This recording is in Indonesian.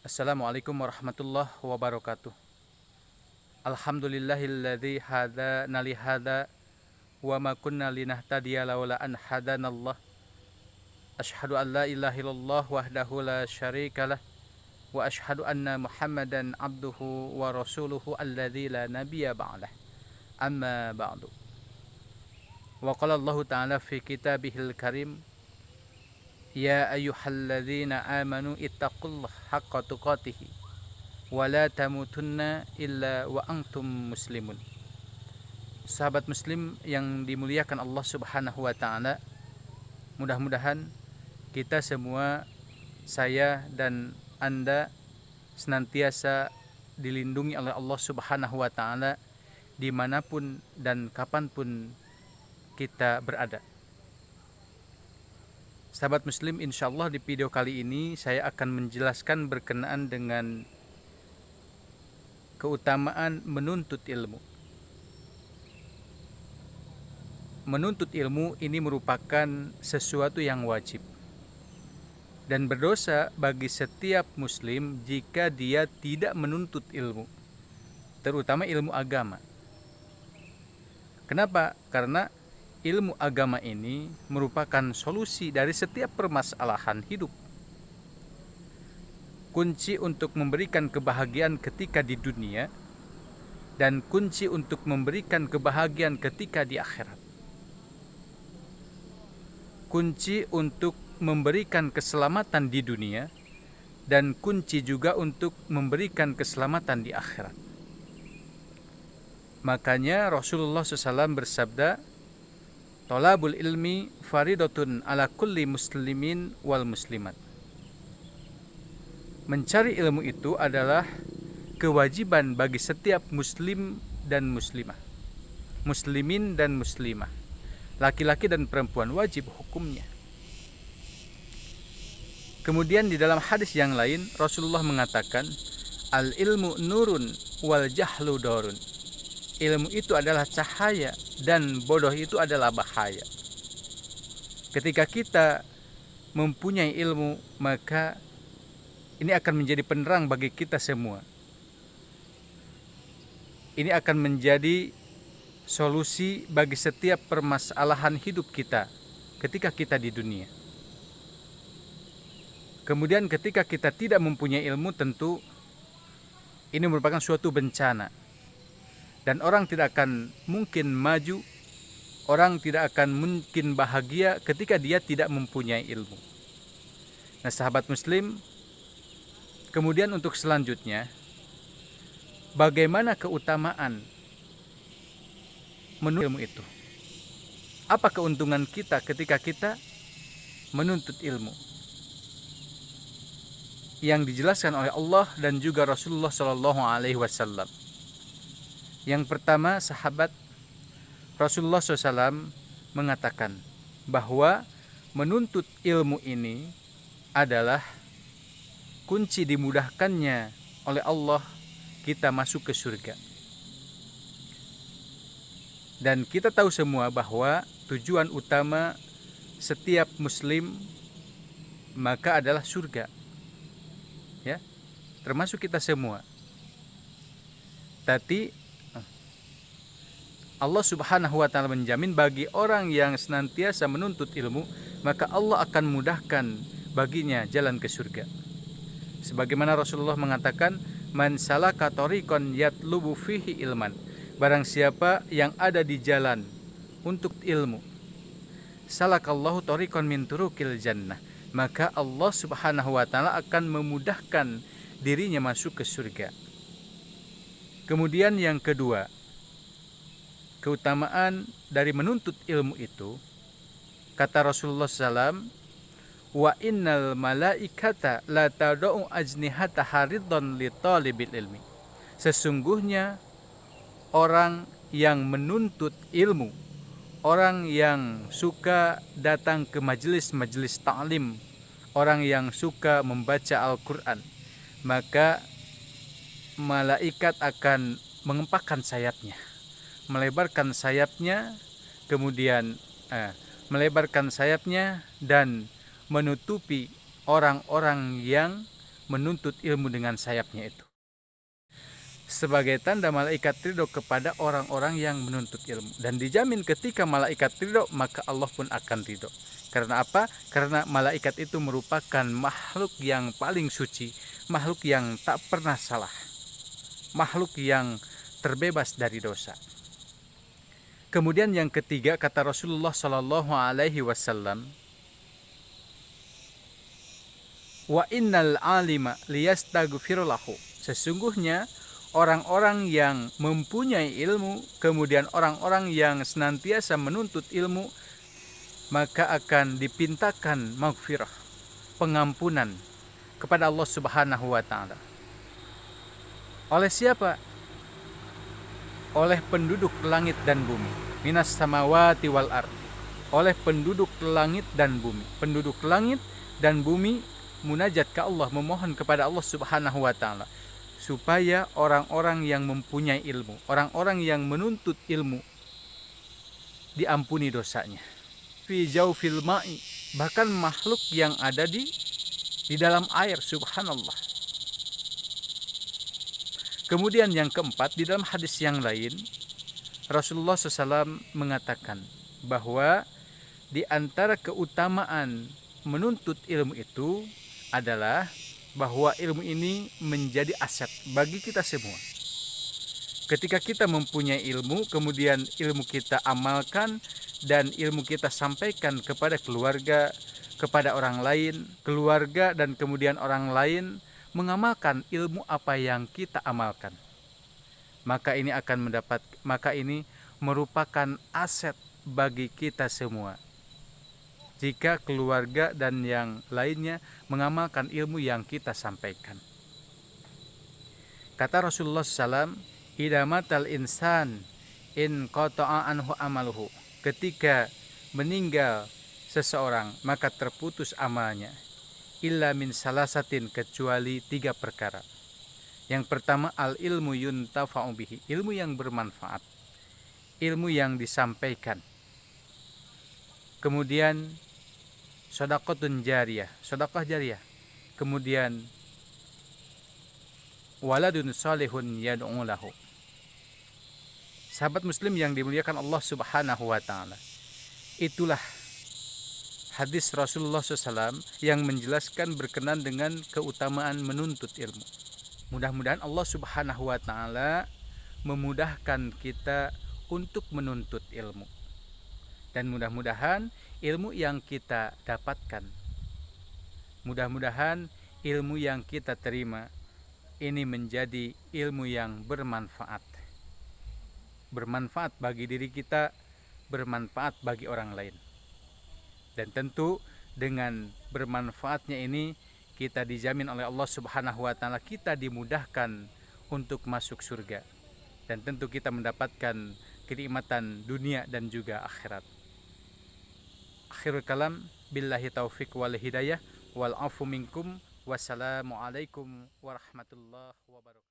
Assalamualaikum warahmatullahi wabarakatuh. Alhamdulillahilladzi hadana li hadza wa ma kunna linahtadiya laula an hadanallah. Asyhadu an la ilaha illallah wahdahu la syarikalah wa asyhadu anna Muhammadan abduhu wa rasuluhu alladzi la nabiyya ba'dah. Amma ba'du. Wa qala Allah ta'ala fi kitabihil karim, ya ayyuhalladzina amanu ittaqullaha haqqa tuqatih wa la tamutunna illa wa antum muslimun. Sahabat muslim yang dimuliakan Allah Subhanahu wa taala, mudah-mudahan kita semua, saya dan Anda, senantiasa dilindungi oleh Allah Subhanahu wa taala dimanapun dan kapanpun kita berada. Sahabat muslim, insyaallah di video kali ini saya akan menjelaskan berkenaan dengan keutamaan menuntut ilmu. Menuntut ilmu ini merupakan sesuatu yang wajib dan berdosa bagi setiap muslim jika dia tidak menuntut ilmu, terutama ilmu agama. Kenapa? Karena ilmu agama ini merupakan solusi dari setiap permasalahan hidup. Kunci untuk memberikan kebahagiaan ketika di dunia dan kunci untuk memberikan kebahagiaan ketika di akhirat. Kunci untuk memberikan keselamatan di dunia dan kunci juga untuk memberikan keselamatan di akhirat. Makanya Rasulullah SAW bersabda, "Thalabul ilmi faridatun ala kulli muslimin wal muslimat." Mencari ilmu itu adalah kewajiban bagi setiap muslim dan muslimah, muslimin dan muslimah, laki-laki dan perempuan, wajib hukumnya. Kemudian di dalam hadis yang lain Rasulullah mengatakan, "Al ilmu nurun wal jahlu darun." Ilmu itu adalah cahaya dan bodoh itu adalah bahaya. Ketika kita mempunyai ilmu, maka ini akan menjadi penerang bagi kita semua. Ini akan menjadi solusi bagi setiap permasalahan hidup kita ketika kita di dunia. Kemudian ketika kita tidak mempunyai ilmu, tentu ini merupakan suatu bencana. Dan orang tidak akan mungkin maju, orang tidak akan mungkin bahagia ketika dia tidak mempunyai ilmu. Nah, sahabat muslim, kemudian untuk selanjutnya, bagaimana keutamaan menuntut ilmu itu? Apa keuntungan kita ketika kita menuntut ilmu? Yang dijelaskan oleh Allah dan juga Rasulullah SAW. Yang pertama, sahabat, Rasulullah SAW mengatakan bahwa menuntut ilmu ini adalah kunci dimudahkannya oleh Allah kita masuk ke surga. Dan kita tahu semua bahwa tujuan utama setiap muslim maka adalah surga, ya, termasuk kita semua. Tapi Allah Subhanahu wa taala menjamin bagi orang yang senantiasa menuntut ilmu, maka Allah akan mudahkan baginya jalan ke surga. Sebagaimana Rasulullah mengatakan, "Man salaka tariqan yatlubu fihi ilman." Barang siapa yang ada di jalan untuk ilmu, salakallahu tariqan min turuqil jannah, maka Allah Subhanahu wa taala akan memudahkan dirinya masuk ke surga. Kemudian yang kedua, keutamaan dari menuntut ilmu itu, kata Rasulullah SAW, "Wa innal malaikata la tad'u ajnihata hariddan li talibil ilmi." Sesungguhnya orang yang menuntut ilmu, orang yang suka datang ke majelis-majelis ta'lim, orang yang suka membaca Al-Quran, maka malaikat akan mengepakkan sayapnya, melebarkan sayapnya, kemudian melebarkan sayapnya dan menutupi orang-orang yang menuntut ilmu dengan sayapnya itu. Sebagai tanda malaikat ridho kepada orang-orang yang menuntut ilmu. Dan dijamin ketika malaikat ridho, maka Allah pun akan ridho. Karena apa? Karena malaikat itu merupakan makhluk yang paling suci, makhluk yang tak pernah salah, makhluk yang terbebas dari dosa. Kemudian yang ketiga, kata Rasulullah Shallallahu Alaihi Wasallam, wa innal alima liyastaghfir lahu. Sesungguhnya orang-orang yang mempunyai ilmu, kemudian orang-orang yang senantiasa menuntut ilmu, maka akan dipintakan maghfirah, pengampunan kepada Allah Subhanahu wa taala. Oleh siapa? Oleh penduduk langit dan bumi. Minas samawati wal ard. Oleh penduduk langit dan bumi. Penduduk langit dan bumi munajat ke Allah, memohon kepada Allah Subhanahu wa taala supaya orang-orang yang mempunyai ilmu, orang-orang yang menuntut ilmu diampuni dosanya. Fi jawfil ma'i, bahkan makhluk yang ada di dalam air, subhanallah. Kemudian yang keempat, di dalam hadis yang lain Rasulullah SAW mengatakan bahwa di antara keutamaan menuntut ilmu itu adalah bahwa ilmu ini menjadi aset bagi kita semua. Ketika kita mempunyai ilmu, kemudian ilmu kita amalkan dan ilmu kita sampaikan kepada keluarga, kepada orang lain, keluarga dan kemudian orang lain mengamalkan ilmu apa yang kita amalkan. Maka ini merupakan aset bagi kita semua. Jika keluarga dan yang lainnya mengamalkan ilmu yang kita sampaikan. Kata Rasulullah SAW, idza matal insan in qata'a anhu amaluhu. Ketika meninggal seseorang, maka terputus amalnya. Illa min salasatin, kecuali 3 perkara. Yang pertama, al ilmu yuntafa'u bihi, ilmu yang bermanfaat, ilmu yang disampaikan. Kemudian shadaqatun jariyah, sedekah jariyah. Kemudian waladun salihun yad'u lahu. Sahabat muslim yang dimuliakan Allah Subhanahu wa taala, itulah hadis Rasulullah SAW yang menjelaskan berkenan dengan keutamaan menuntut ilmu. Mudah-mudahan Allah Subhanahu wa taala memudahkan kita untuk menuntut ilmu. Dan mudah-mudahan ilmu yang kita dapatkan, mudah-mudahan ilmu yang kita terima ini menjadi ilmu yang bermanfaat. Bermanfaat bagi diri kita, bermanfaat bagi orang lain. Dan tentu dengan bermanfaatnya ini kita dijamin oleh Allah Subhanahu wa taala, kita dimudahkan untuk masuk surga. Dan tentu kita mendapatkan kenikmatan dunia dan juga akhirat. Akhirul kalam, billahi taufiq wal hidayah wal afu minkum. Wassalamualaikum warahmatullahi wabarakatuh.